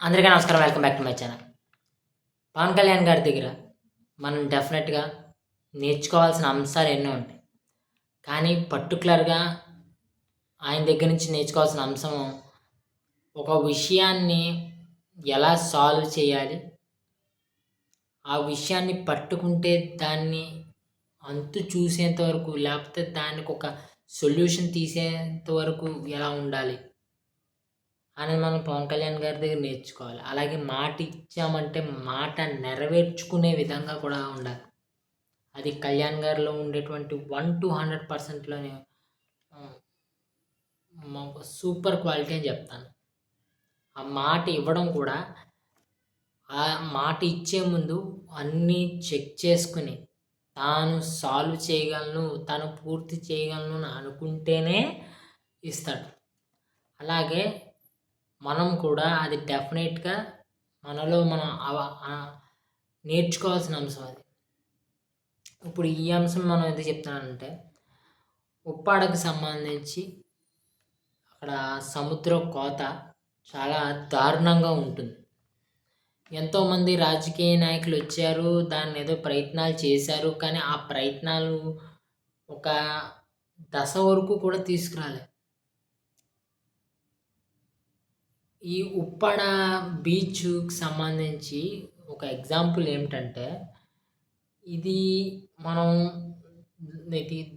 అందరికీ నమస్కారం. Welcome back to my channel. పవన్ కళ్యాణ్ గారి దగ్గర మనం డెఫినెట్‌గా నేర్చుకోవాల్సిన అంశాలు ఎన్నో ఉంటాయి. కానీ పర్టిక్యులర్‌గా ఆయన దగ్గర నుంచి నేర్చుకోవాల్సిన అంశం ఒక విషయాన్ని ఎలా సాల్వ్ చేయాలి? ఆ విషయాన్ని పట్టుకుంటే దాన్ని అంతు చూసేంత వరకు లేకపోతే దానికొక సొల్యూషన్ తీసేంత వరకు ఎలా ఉండాలి? అనేది మనం పవన్ కళ్యాణ్ గారి దగ్గర నేర్చుకోవాలి. అలాగే మాట ఇచ్చామంటే మాట నెరవేర్చుకునే విధంగా కూడా ఉండాలి. అది కళ్యాణ్ గారిలో ఉండేటువంటి 1-100%లోనే ఆహ్, సూపర్ క్వాలిటీ అని చెప్తాను. ఆ మాట ఇవ్వడం కూడా ఆ మాట ఇచ్చే ముందు అన్నీ చెక్ చేసుకొని తాను సాల్వ్ చేయగలను, తను పూర్తి చేయగలను అని అనుకుంటేనే ఇస్తాడు. అలాగే మనం కూడా అది డెఫినెట్‌గా మనలో మనం నేర్చుకోవాల్సిన అంశం అది. ఇప్పుడు ఈ అంశం మనం ఎందుకు చెప్తున్నానంటే, ఉప్పాడకు సంబంధించి అక్కడ సముద్ర కోత చాలా దారుణంగా ఉంటుంది. ఎంతోమంది రాజకీయ నాయకులు వచ్చారు, దాన్ని ఏదో ప్రయత్నాలు చేశారు. కానీ ఆ ప్రయత్నాలు ఒక దశ వరకు కూడా తీసుకురాలేదు. ఈ ఉప్పాడ బీచ్‌కి సంబంధించి ఒక ఎగ్జాంపుల్ ఏమిటంటే, ఇది మనం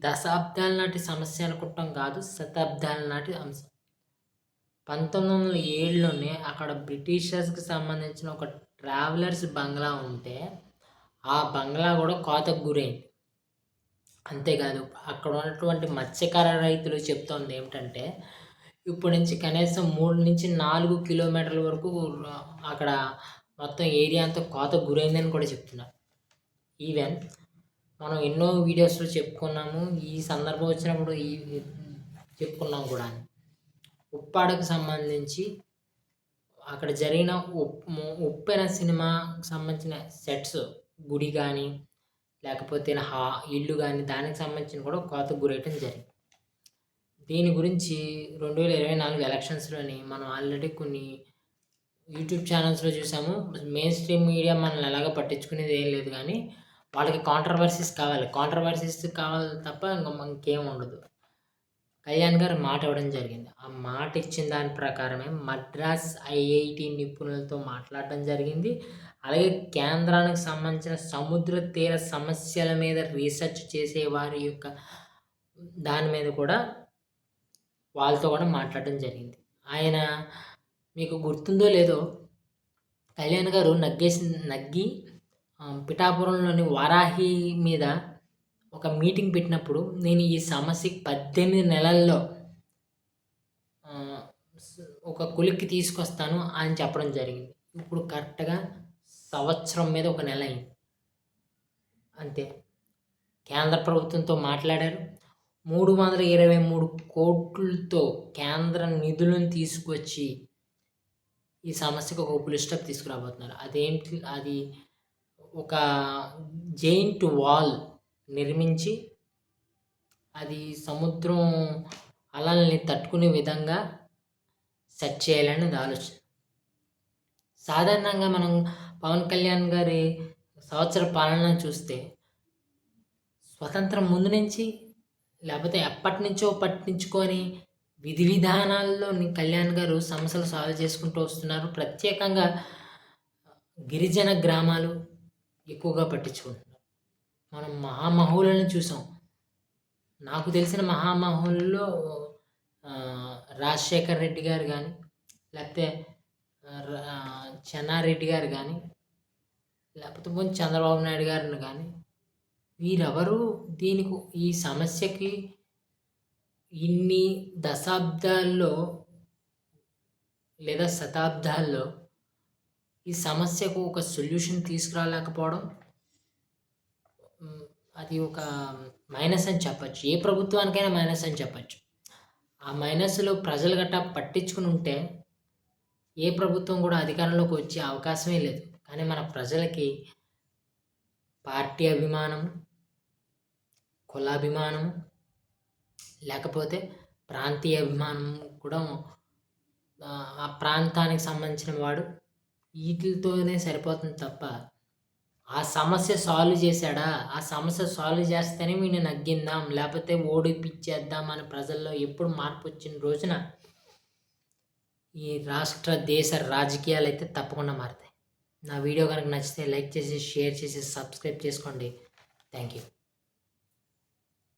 దశాబ్దాల నాటి సమస్య అనుకుంటాం కాదు, శతాబ్దాల నాటి అంశం. 1907లోనే అక్కడ బ్రిటిషర్స్‌కి సంబంధించిన ఒక ట్రావెలర్స్ బంగ్లా ఉంటే, ఆ బంగ్లా కూడా కోతకు గురైంది. అంతేకాదు అక్కడ ఉన్నటువంటి మత్స్యకార రైతులు చెప్తోంది ఏమిటంటే, ఇప్పటి నుంచి కనీసం 3-4 కిలోమీటర్ల వరకు అక్కడ మొత్తం ఏరియా అంతా కోతకు గురైందని కూడా చెప్తున్నారు. ఈవెన్ మనం ఎన్నో వీడియోస్‌లో చెప్పుకున్నాము. ఈ సందర్భం వచ్చినప్పుడు చెప్పుకున్నాం కూడా. ఉప్పాడకు సంబంధించి అక్కడ జరిగిన ఉప్పెన సినిమాకి సంబంధించిన సెట్స్, గుడి కానీ లేకపోతే ఇల్లు కానీ దానికి సంబంధించిన కూడా కోతకు గురేయటం జరిగింది. దీని గురించి 2024 ఎలక్షన్స్‌లోని మనం ఆల్రెడీ కొన్ని యూట్యూబ్ ఛానల్స్‌లో చూసాము. మెయిన్ స్ట్రీమ్ మీడియా మనల్ని ఎలాగో పట్టించుకునేది ఏం లేదు కానీ, వాళ్ళకి కాంట్రోవర్సీస్ కావాలి. కాంట్రోవర్సీస్ కావాలి తప్ప ఇంకేం ఉండదు. కళ్యాణ్ గారు మాట ఇవ్వడం జరిగింది. ఆ మాట ఇచ్చిన దాని ప్రకారమే మద్రాస్ ఐఐటీ నిపుణులతో మాట్లాడడం జరిగింది. అలాగే కేంద్రానికి సంబంధించిన సముద్ర తీర సమస్యల మీద రీసెర్చ్ చేసే వారి యొక్క దాని మీద కూడా వాళ్ళతో కూడా మాట్లాడడం జరిగింది. ఆయన మీకు గుర్తుందో లేదో, కళ్యాణ్ గారు నగ్గి పిఠాపురంలోని వారాహి మీద ఒక మీటింగ్ పెట్టినప్పుడు, నేను ఈ సమస్యకి 18 నెలల్లో ఒక కొలిక్కి తీసుకొస్తాను అని చెప్పడం జరిగింది. ఇప్పుడు కరెక్ట్‌గా సంవత్సరం మీద ఒక నెల అయింది. అంతే. కేంద్ర ప్రభుత్వంతో మాట్లాడారు. 323 కోట్లతో కేంద్ర నిధులను తీసుకొచ్చి ఈ సమస్యకు ఒక ఫుల్ స్టాప్ తీసుకురాబోతున్నారు. అదేంటి, అది ఒక జెయింట్ వాల్ నిర్మించి అది సముద్రం అలల్ని తట్టుకునే విధంగా సెట్ చేయాలనేది ఆలోచన. సాధారణంగా మనం పవన్ కళ్యాణ్ గారి సంవత్సర పాలన చూస్తే, స్వతంత్రం ముందు నుంచి లేకపోతే ఎప్పటినుంచో పట్టించుకొని విధి విధానాల్లోని కళ్యాణ్ గారు సమస్యలు సాల్వ్ చేసుకుంటూ వస్తున్నారు. ప్రత్యేకంగా గిరిజన గ్రామాలు ఎక్కువగా పట్టించుకుంటున్నారు. మనం మహామహులను చూసాం. నాకు తెలిసిన మహామహుల్లో రాజశేఖర్ రెడ్డి గారు కానీ, లేకపోతే చెన్నారెడ్డి గారు కానీ, లేకపోతే చంద్రబాబు నాయుడు గారిని కానీ, వీరెవరు ఈ సమస్యకి ఇన్ని దశాబ్దాల్లో లేదా శతాబ్దాల్లో ఈ సమస్యకు ఒక సొల్యూషన్ తీసుకురాలేకపోవడం, అది ఒక మైనస్ అని చెప్పచ్చు. ఏ ప్రభుత్వానికైనా మైనస్ అని చెప్పచ్చు. ఆ మైనస్‌లో ప్రజలు గట్టా పట్టించుకుని ఉంటే ఏ ప్రభుత్వం కూడా అధికారంలోకి వచ్చే అవకాశమే లేదు. కానీ మన ప్రజలకి పార్టీ అభిమానం, కులాభిమానం, లేకపోతే ప్రాంతీయ అభిమానం కూడా, ఆ ప్రాంతానికి సంబంధించిన వాడు వీటితోనే సరిపోతుంది తప్ప ఆ సమస్య సాల్వ్ చేశాడా? ఆ సమస్య సాల్వ్ చేస్తేనే వీడిని నగ్గిందాం, లేపోతే ఓడిపిచ్చేద్దాం అని ప్రజల్లో ఎప్పుడు మార్పొచ్చిన రోజున ఈ రాష్ట్ర, దేశ రాజకీయాలైతే తప్పకుండా మారతాయి. నా వీడియో గనుక నచ్చితే లైక్ చేసి, షేర్ చేసి, సబ్స్క్రైబ్ చేసుకోండి. Thank you.